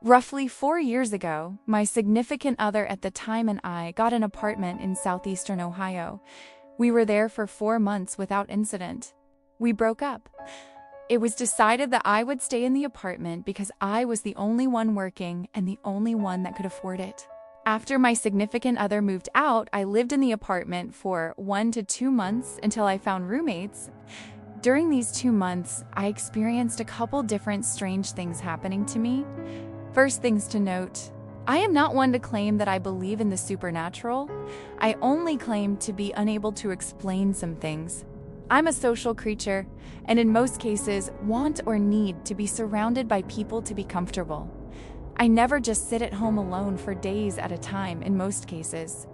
Roughly 4 years ago, my significant other at the time and I got an apartment in Southeastern Ohio. We were there for 4 months without incident. We broke up. It was decided that I would stay in the apartment because I was the only one working and the only one that could afford it. After my significant other moved out, I lived in the apartment for 1 to 2 months until I found roommates. During these 2 months, I experienced a couple different strange things happening to me. First things to note, I am not one to claim that I believe in the supernatural. I only claim to be unable to explain some things. I'm a social creature, and in most cases, want or need to be surrounded by people to be comfortable. I never just sit at home alone for days at a time in most cases.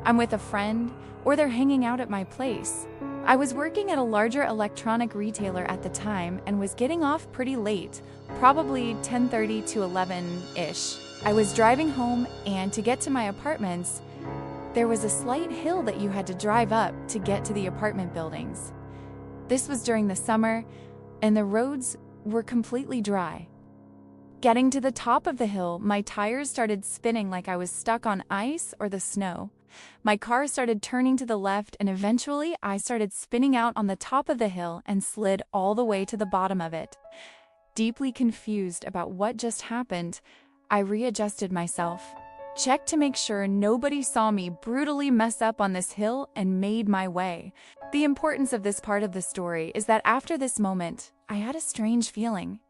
I'm with a friend, or they're hanging out at my place. I was working at a larger electronic retailer at the time and was getting off pretty late, probably 10:30 to 11-ish. I was driving home, and to get to my apartments, there was a slight hill that you had to drive up to get to the apartment buildings. This was during the summer, and the roads were completely dry. Getting to the top of the hill, my tires started spinning like I was stuck on ice or the snow. My car started turning to the left, and eventually I started spinning out on the top of the hill and slid all the way to the bottom of it. Deeply confused about what just happened, I readjusted myself, checked to make sure nobody saw me brutally mess up on this hill, and made my way. The importance of this part of the story is that after this moment, I had a strange feeling.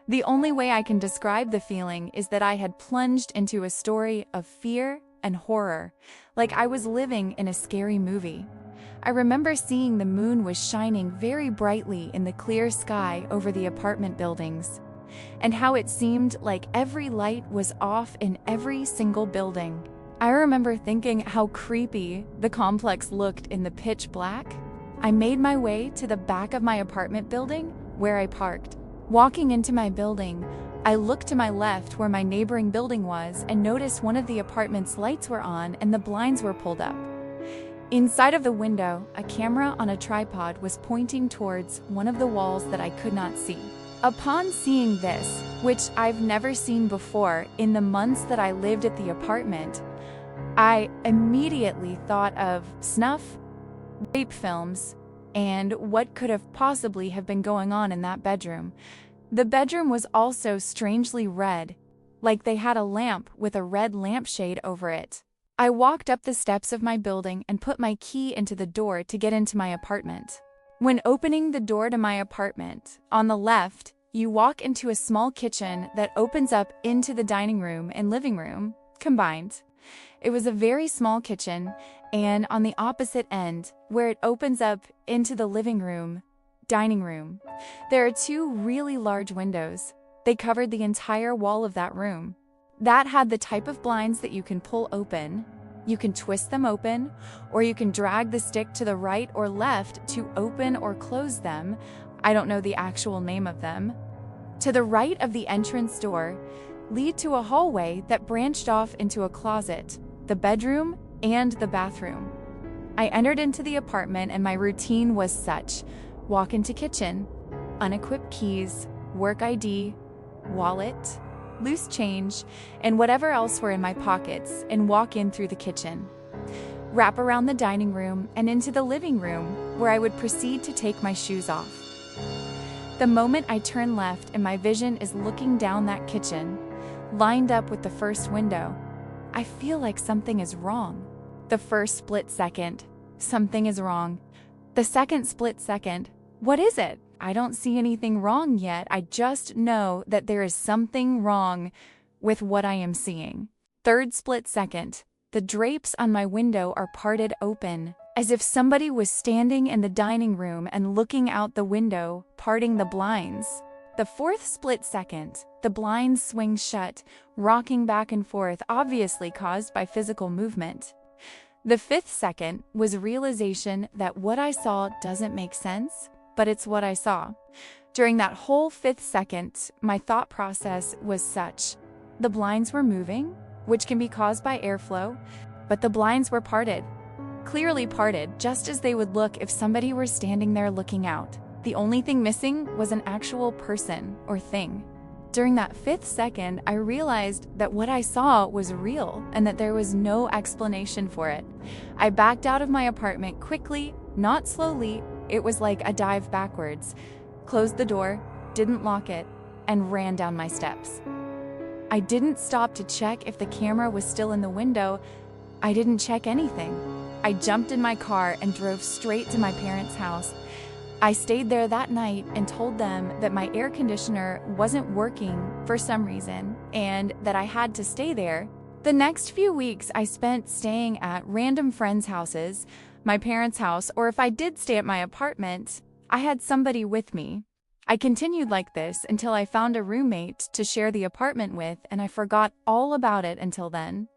The only way I can describe the feeling is that I had plunged into a story of fear and horror, like I was living in a scary movie. I remember seeing the moon was shining very brightly in the clear sky over the apartment buildings, and how it seemed like every light was off in every single building. I remember thinking how creepy the complex looked in the pitch black. I made my way to the back of my apartment building where I parked. Walking into my building, I looked to my left where my neighboring building was and noticed one of the apartment's lights were on and the blinds were pulled up. Inside of the window, a camera on a tripod was pointing towards one of the walls that I could not see. Upon seeing this, which I've never seen before in the months that I lived at the apartment, I immediately thought of snuff, rape films, and what could have possibly have been going on in that bedroom. The bedroom was also strangely red, like they had a lamp with a red lampshade over it. I walked up the steps of my building and put my key into the door to get into my apartment. When opening the door to my apartment, on the left, you walk into a small kitchen that opens up into the dining room and living room combined. It was a very small kitchen, and on the opposite end, where it opens up into the living room, dining room, there are 2 really large windows. They covered the entire wall of that room. That had the type of blinds that you can pull open. You can twist them open, or you can drag the stick to the right or left to open or close them. I don't know the actual name of them. To the right of the entrance door, lead to a hallway that branched off into a closet, the bedroom, and the bathroom. I entered into the apartment, and my routine was such: walk into kitchen, unequipped keys, work ID, wallet, loose change, and whatever else were in my pockets, and walk in through the kitchen. Wrap around the dining room and into the living room, where I would proceed to take my shoes off. The moment I turn left and my vision is looking down that kitchen, lined up with the first window, I feel like something is wrong. The first split second, something is wrong. The second split second, what is it? I don't see anything wrong yet. I just know that there is something wrong with what I am seeing. Third split second, the drapes on my window are parted open, as if somebody was standing in the dining room and looking out the window, parting the blinds. The fourth split second, the blinds swing shut, rocking back and forth, obviously caused by physical movement. The fifth second was realization that what I saw doesn't make sense, but it's what I saw. During that whole fifth second, my thought process was such: the blinds were moving, which can be caused by airflow, but the blinds were parted, clearly parted, just as they would look if somebody were standing there looking out. The only thing missing was an actual person or thing. During that 5th second, I realized that what I saw was real and that there was no explanation for it. I backed out of my apartment quickly, not slowly. It was like a dive backwards. Closed the door, didn't lock it, and ran down my steps. I didn't stop to check if the camera was still in the window. I didn't check anything. I jumped in my car and drove straight to my parents' house. I stayed there that night and told them that my air conditioner wasn't working for some reason and that I had to stay there. The next few weeks I spent staying at random friends' houses, my parents' house, or if I did stay at my apartment, I had somebody with me. I continued like this until I found a roommate to share the apartment with, and I forgot all about it until then.